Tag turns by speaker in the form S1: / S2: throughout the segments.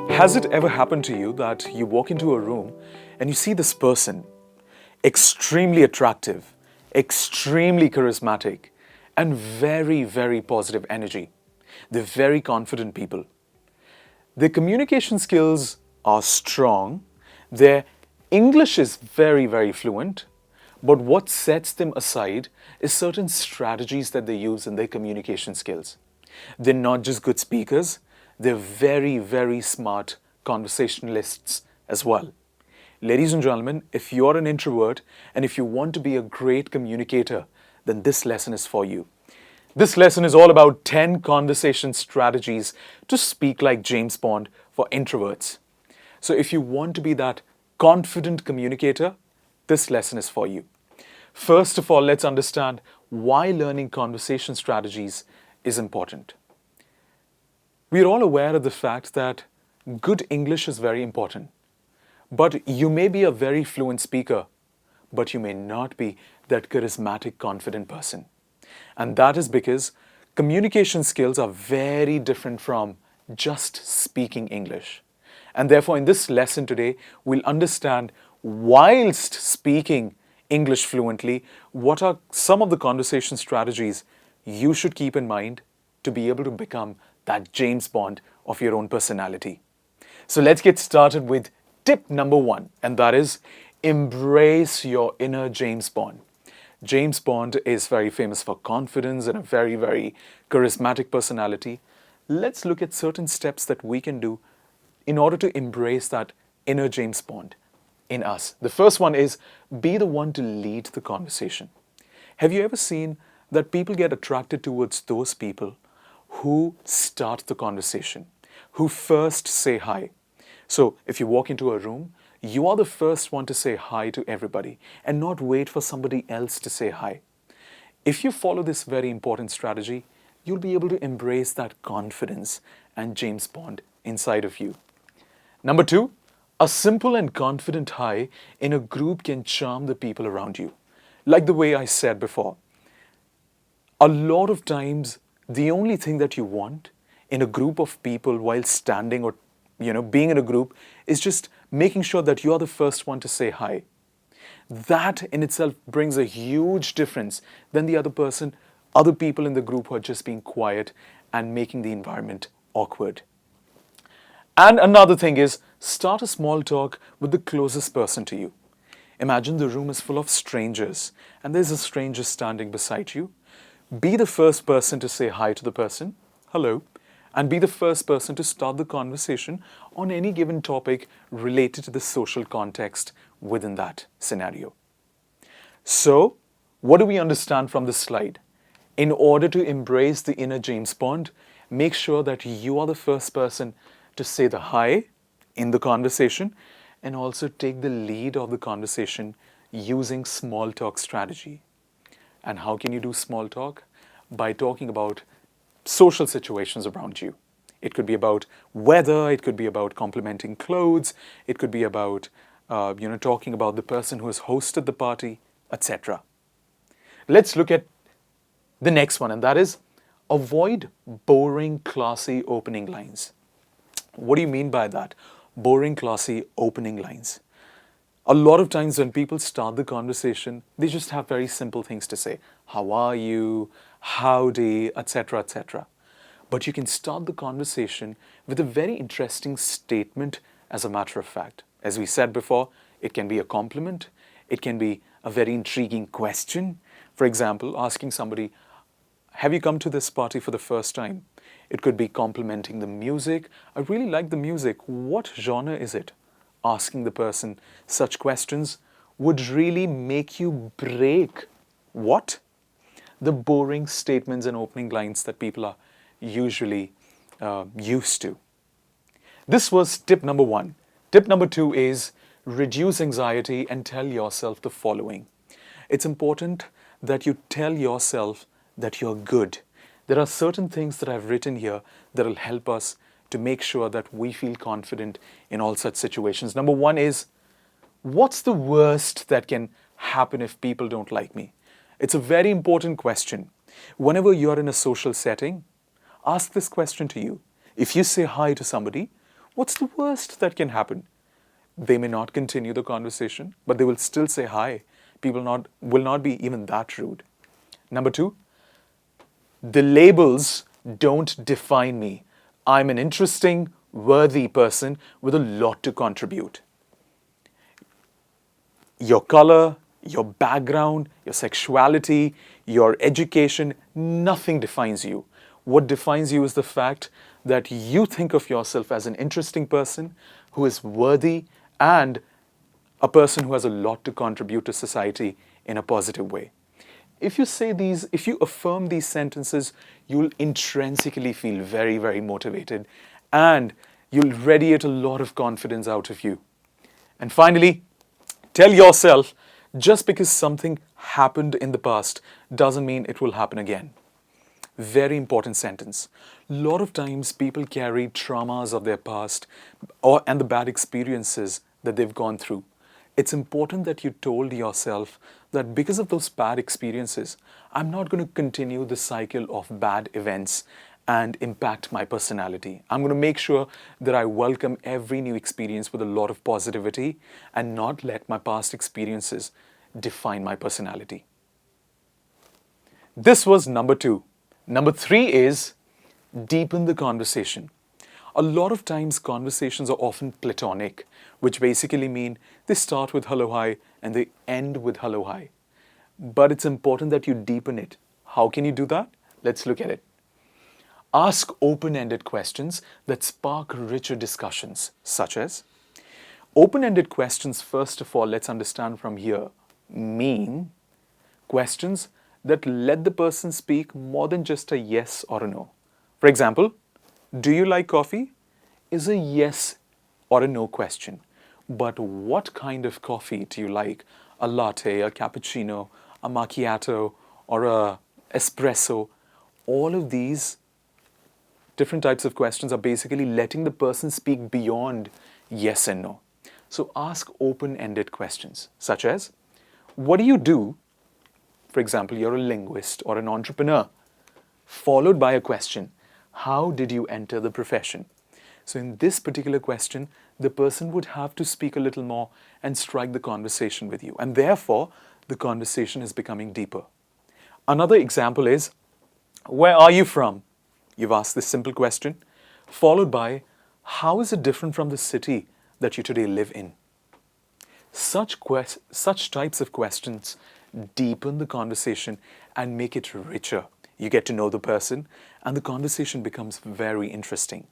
S1: Has it ever happened to you that you walk into a room and you see this person, extremely attractive, extremely charismatic, and very, very positive energy? They're very confident people. Their communication skills are strong. Their English is very, very fluent. But what sets them aside is certain strategies that they use in their communication skills. They're not just good speakers, they're very, very smart conversationalists as well. Ladies and gentlemen, if you're an introvert and if you want to be a great communicator, then this lesson is for you. This lesson is all about 10 conversation strategies to speak like James Bond for introverts. So if you want to be that confident communicator, this lesson is for you. First of all, let's understand why learning conversation strategies is important. We're all aware of the fact that good English is very important. But you may be a very fluent speaker, but you may not be that charismatic, confident person. And that is because communication skills are very different from just speaking English. And therefore, in this lesson today, we'll understand whilst speaking English fluently, what are some of the conversation strategies you should keep in mind to be able to become that James Bond of your own personality. So let's get started with tip number 1, and that is embrace your inner James Bond. James Bond is very famous for confidence and a very, very charismatic personality. Let's look at certain steps that we can do in order to embrace that inner James Bond in us. The first one is be the one to lead the conversation. Have you ever seen that people get attracted towards those people who start the conversation, who first say hi? So if you walk into a room, you are the first one to say hi to everybody and not wait for somebody else to say hi. If you follow this very important strategy, you'll be able to embrace that confidence and James Bond inside of you. Number 2, a simple and confident hi in a group can charm the people around you. Like the way I said before, a lot of times the only thing that you want in a group of people while standing or being in a group is just making sure that you are the first one to say hi. That in itself brings a huge difference than the other people in the group who are just being quiet and making the environment awkward. And another thing is, start a small talk with the closest person to you. Imagine the room is full of strangers and there's a stranger standing beside you. Be the first person to say hi to the person, hello, and be the first person to start the conversation on any given topic related to the social context within that scenario. So, what do we understand from this slide? In order to embrace the inner James Bond, make sure that you are the first person to say the hi in the conversation and also take the lead of the conversation using small talk strategy. And how can you do small talk? By talking about social situations around you. It could be about weather, it could be about complimenting clothes, it could be about talking about the person who has hosted the party, etc. Let's look at the next one, and that is avoid boring, classy opening lines. What do you mean by that? Boring, classy opening lines. A lot of times when people start the conversation, they just have very simple things to say. How are you? Howdy, etc., etc. But you can start the conversation with a very interesting statement, as a matter of fact. As we said before, it can be a compliment. It can be a very intriguing question. For example, asking somebody, have you come to this party for the first time? It could be complimenting the music. I really like the music. What genre is it? Asking the person such questions would really make you break what? The boring statements and opening lines that people are usually used to. This was tip number 1. Tip number 2 is reduce anxiety and tell yourself the following. It's important that you tell yourself that you're good. There are certain things that I've written here that will help us to make sure that we feel confident in all such situations. Number 1 is, what's the worst that can happen if people don't like me? It's a very important question. Whenever you're in a social setting, ask this question to you. If you say hi to somebody, what's the worst that can happen? They may not continue the conversation, but they will still say hi. Will not be even that rude. Number two, the labels don't define me. I'm an interesting, worthy person with a lot to contribute. Your color, your background, your sexuality, your education, nothing defines you. What defines you is the fact that you think of yourself as an interesting person who is worthy and a person who has a lot to contribute to society in a positive way. If you affirm these sentences, you'll intrinsically feel very, very motivated and you'll radiate a lot of confidence out of you. And finally, tell yourself just because something happened in the past doesn't mean it will happen again. Very important sentence. A lot of times people carry traumas of their past and the bad experiences that they've gone through. It's important that you told yourself that because of those bad experiences, I'm not going to continue the cycle of bad events and impact my personality. I'm going to make sure that I welcome every new experience with a lot of positivity and not let my past experiences define my personality. This was number two. Number three is deepen the conversation. A lot of times conversations are often platonic, which basically mean they start with hello, hi, and they end with hello, hi. But it's important that you deepen it. How can you do that? Let's look at it. Ask open-ended questions that spark richer discussions, such as open-ended questions, first of all, let's understand from here, mean questions that let the person speak more than just a yes or a no. For example, do you like coffee? Is a yes or a no question. But what kind of coffee do you like? A latte, a cappuccino, a macchiato, or a espresso? All of these different types of questions are basically letting the person speak beyond yes and no. So ask open-ended questions, such as, what do you do? For example, you're a linguist or an entrepreneur, followed by a question, how did you enter the profession? So in this particular question, the person would have to speak a little more and strike the conversation with you. And therefore, the conversation is becoming deeper. Another example is, where are you from? You've asked this simple question, followed by, how is it different from the city that you today live in? Such types of questions deepen the conversation and make it richer. You get to know the person and the conversation becomes very interesting.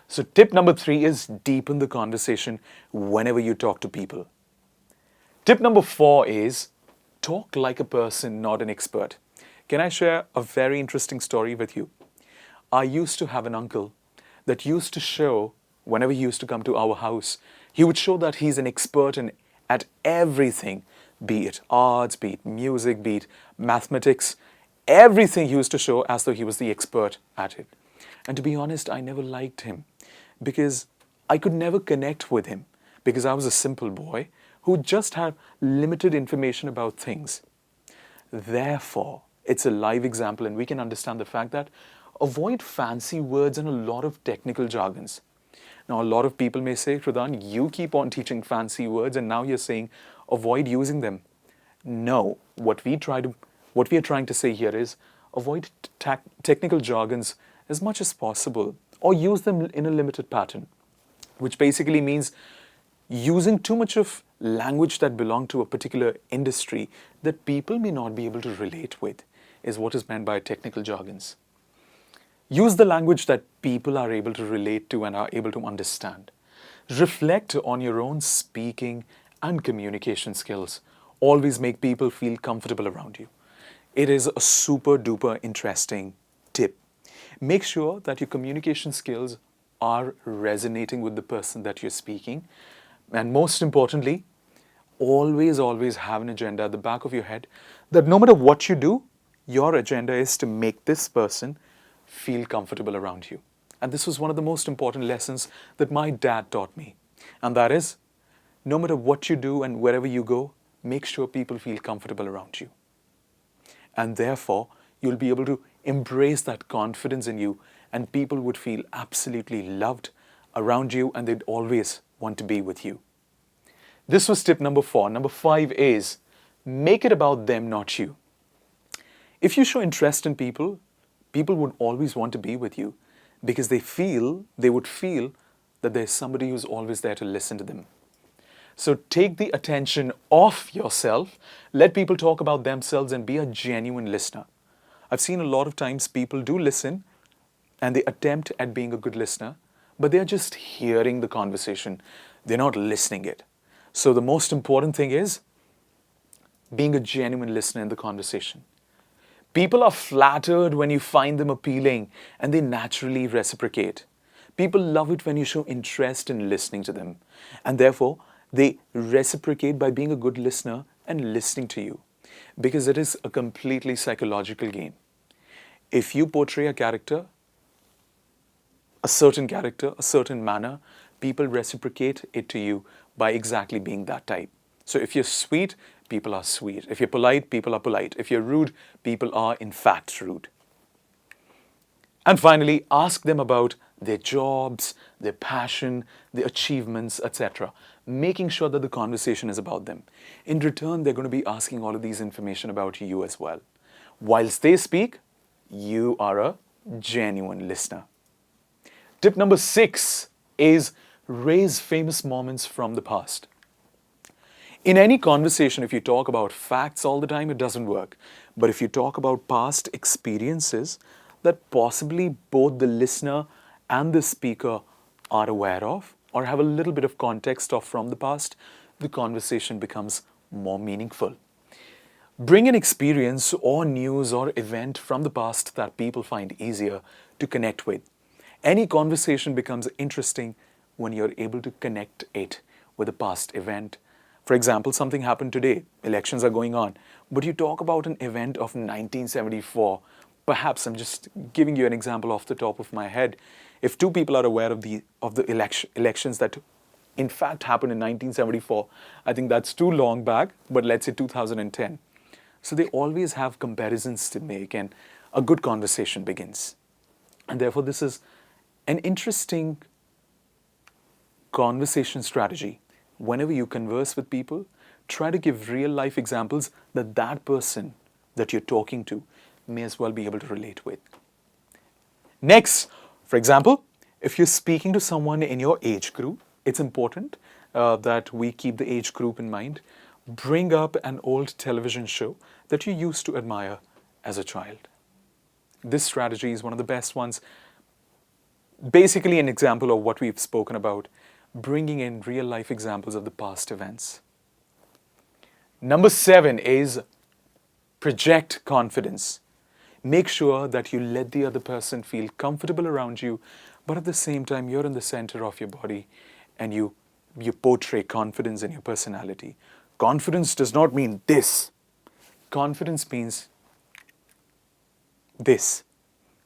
S1: So tip number three is deepen the conversation whenever you talk to people. Tip number four is talk like a person, not an expert. Can I share a very interesting story with you? I used to have an uncle that used to show, whenever he used to come to our house, he would show that he's an expert at everything, be it arts, be it music, be it mathematics, everything he used to show as though he was the expert at it. And to be honest, I never liked him because I could never connect with him because I was a simple boy who just had limited information about things. Therefore, it's a live example and we can understand the fact that avoid fancy words and a lot of technical jargons. Now, a lot of people may say, Pradhan, you keep on teaching fancy words and now you're saying avoid using them. No, what we are trying to say here is avoid technical jargons as much as possible or use them in a limited pattern, which basically means using too much of language that belong to a particular industry that people may not be able to relate with is what is meant by technical jargons. Use the language that people are able to relate to and are able to understand. Reflect on your own speaking and communication skills. Always make people feel comfortable around you. It is a super duper interesting tip. Make sure that your communication skills are resonating with the person that you're speaking. And most importantly, always have an agenda at the back of your head that no matter what you do, your agenda is to make this person feel comfortable around you. And this was one of the most important lessons that my dad taught me. And that is, no matter what you do and wherever you go, make sure people feel comfortable around you. And therefore, you'll be able to embrace that confidence in you, and people would feel absolutely loved around you, and they'd always want to be with you. This was tip number 4. Number 5 is make it about them, not you. If you show interest in people, people would always want to be with you because they would feel that there's somebody who's always there to listen to them. So take the attention off yourself, let people talk about themselves, and be a genuine listener. I've seen a lot of times people do listen and they attempt at being a good listener, but they're just hearing the conversation. They're not listening it. So the most important thing is being a genuine listener in the conversation. People are flattered when you find them appealing, and they naturally reciprocate. People love it when you show interest in listening to them, and therefore they reciprocate by being a good listener and listening to you, because it is a completely psychological game. If you portray a character, a certain manner, people reciprocate it to you by exactly being that type. So if you're sweet, people are sweet. If you're polite, people are polite. If you're rude, people are in fact rude. And finally, ask them about their jobs, their passion, their achievements, etc. Making sure that the conversation is about them. In return, they're going to be asking all of these information about you as well. Whilst they speak, you are a genuine listener. Tip number 6 is raise famous moments from the past. In any conversation, if you talk about facts all the time, it doesn't work. But if you talk about past experiences that possibly both the listener and the speaker are aware of or have a little bit of context of from the past, the conversation becomes more meaningful. Bring an experience or news or event from the past that people find easier to connect with. Any conversation becomes interesting when you're able to connect it with a past event. For example, something happened today, elections are going on, but you talk about an event of 1974. Perhaps, I'm just giving you an example off the top of my head. If two people are aware of the elections that in fact happened in 1974, I think that's too long back, but let's say 2010. So they always have comparisons to make, and a good conversation begins. And therefore, this is an interesting conversation strategy. Whenever you converse with people, try to give real life examples that that person that you're talking to may as well be able to relate with. Next, for example, if you're speaking to someone in your age group, it's important that we keep the age group in mind. Bring up an old television show that you used to admire as a child. This strategy is one of the best ones. Basically an example of what we've spoken about, bringing in real life examples of the past events. Number 7 is project confidence. Make sure that you let the other person feel comfortable around you, but at the same time, you're in the center of your body and you portray confidence in your personality. Confidence does not mean this. Confidence means this.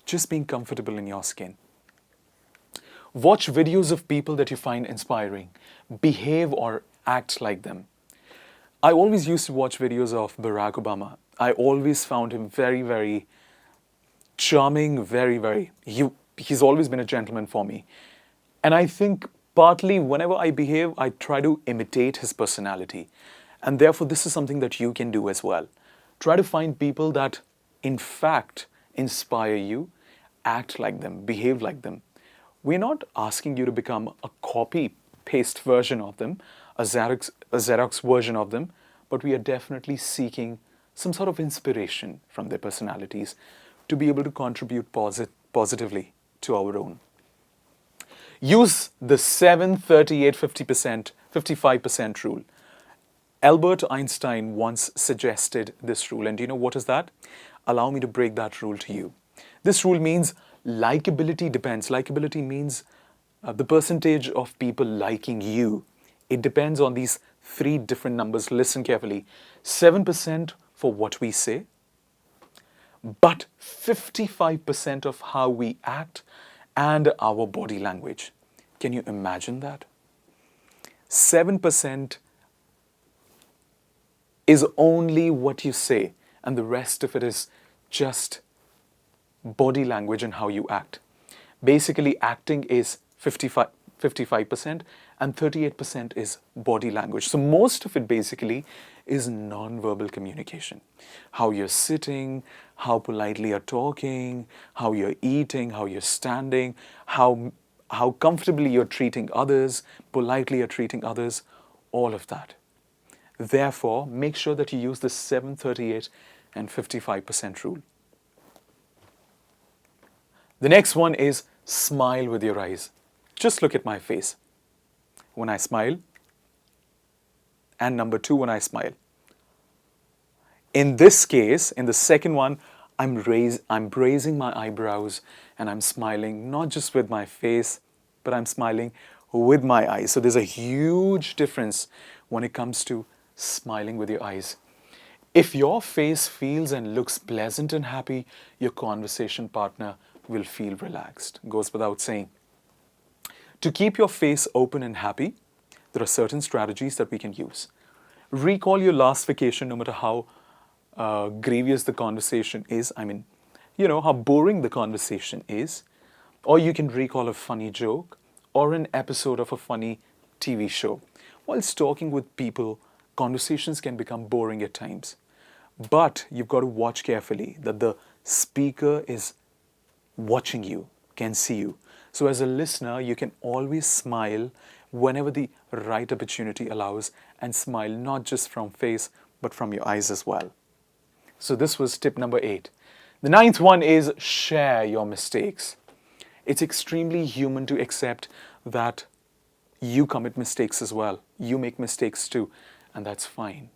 S1: Just being comfortable in your skin. Watch videos of people that you find inspiring. Behave or act like them. I always used to watch videos of Barack Obama. I always found him very, very charming, he's always been a gentleman for me. And I think partly whenever I behave, I try to imitate his personality. And therefore, this is something that you can do as well. Try to find people that in fact inspire you, act like them, behave like them. We're not asking you to become a copy-paste version of them, a Xerox version of them, but we are definitely seeking some sort of inspiration from their personalities to be able to contribute positively to our own. Use the 7-38-50%, 55% rule. Albert Einstein once suggested this rule, and do you know what is that? Allow me to break that rule to you. This rule means likability depends. Likability means the percentage of people liking you. It depends on these 3 different numbers. Listen carefully. 7% for what we say, but 55% of how we act and our body language. Can you imagine that? 7% is only what you say, and the rest of it is just body language and how you act. Basically, acting is 55% and 38% is body language. So most of it basically is non-verbal communication. How you're sitting, how politely you're talking, how you're eating, how you're standing, how comfortably you're treating others, politely you're treating others, all of that. Therefore, make sure that you use the 738 and 55% rule. The next one is smile with your eyes. Just look at my face when I smile, and number 2, when I smile. In this case, in the second one, I'm raising my eyebrows and I'm smiling not just with my face, but I'm smiling with my eyes. So there's a huge difference when it comes to smiling with your eyes. If your face feels and looks pleasant and happy, your conversation partner will feel relaxed. Goes without saying. To keep your face open and happy, there are certain strategies that we can use. Recall your last vacation, no matter how grievous the conversation is. I mean, how boring the conversation is. Or you can recall a funny joke or an episode of a funny TV show. Whilst talking with people, conversations can become boring at times. But you've got to watch carefully that the speaker is watching you, can see you. So as a listener, you can always smile whenever the right opportunity allows, and smile not just from face, but from your eyes as well. So this was tip number 8. The 9th one is share your mistakes. It's extremely human to accept that you commit mistakes as well. You make mistakes too, and that's fine.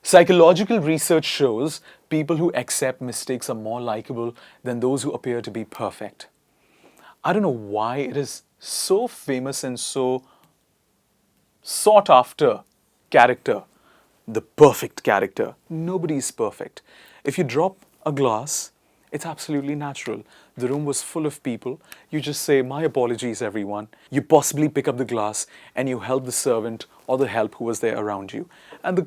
S1: Psychological research shows people who accept mistakes are more likable than those who appear to be perfect. I don't know why it is so famous and so sought after character, the perfect character. Nobody is perfect. If you drop a glass, it's absolutely natural. The room was full of people. You just say, "My apologies, everyone." You possibly pick up the glass and you help the servant or the help who was there around you. And the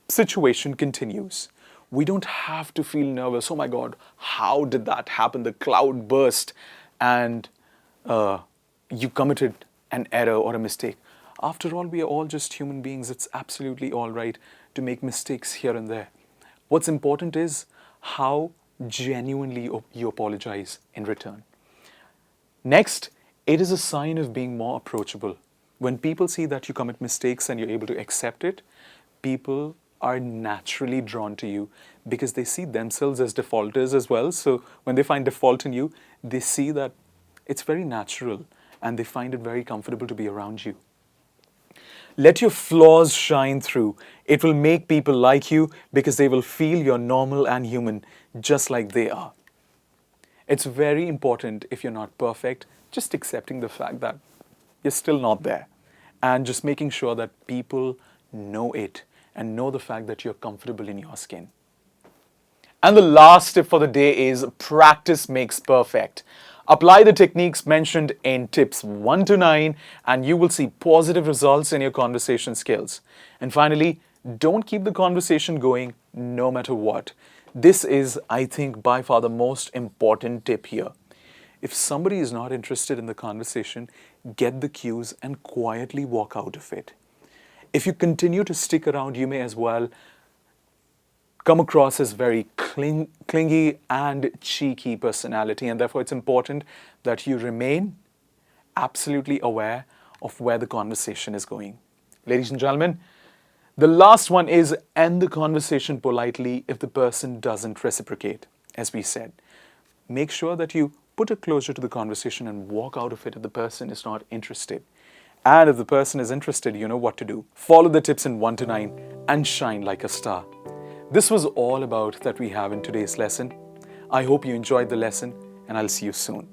S1: situation continues. We don't have to feel nervous. Oh my God, how did that happen? The cloud burst and you committed an error or a mistake. After all, we are all just human beings. It's absolutely all right to make mistakes here and there. What's important is how genuinely you apologize in return. Next, it is a sign of being more approachable. When people see that you commit mistakes and you're able to accept it, people are naturally drawn to you because they see themselves as defaulters as well. So when they find default in you, they see that it's very natural and they find it very comfortable to be around you. Let your flaws shine through. It will make people like you because they will feel you're normal and human just like they are. It's very important, if you're not perfect, just accepting the fact that you're still not there and just making sure that people know it and know the fact that you're comfortable in your skin. And the last tip for the day is practice makes perfect. Apply the techniques mentioned in tips 1 to 9 and you will see positive results in your conversation skills. And finally, don't keep the conversation going no matter what. This is, I think, by far the most important tip here. If somebody is not interested in the conversation, get the cues and quietly walk out of it. If you continue to stick around, you may as well come across as very clingy and cheeky personality, and therefore it's important that you remain absolutely aware of where the conversation is going. Ladies and gentlemen, the last one is end the conversation politely if the person doesn't reciprocate. As we said, make sure that you put a closure to the conversation and walk out of it if the person is not interested. And if the person is interested, you know what to do. Follow the tips in 1 to 9 and shine like a star. This was all about that we have in today's lesson. I hope you enjoyed the lesson and I'll see you soon.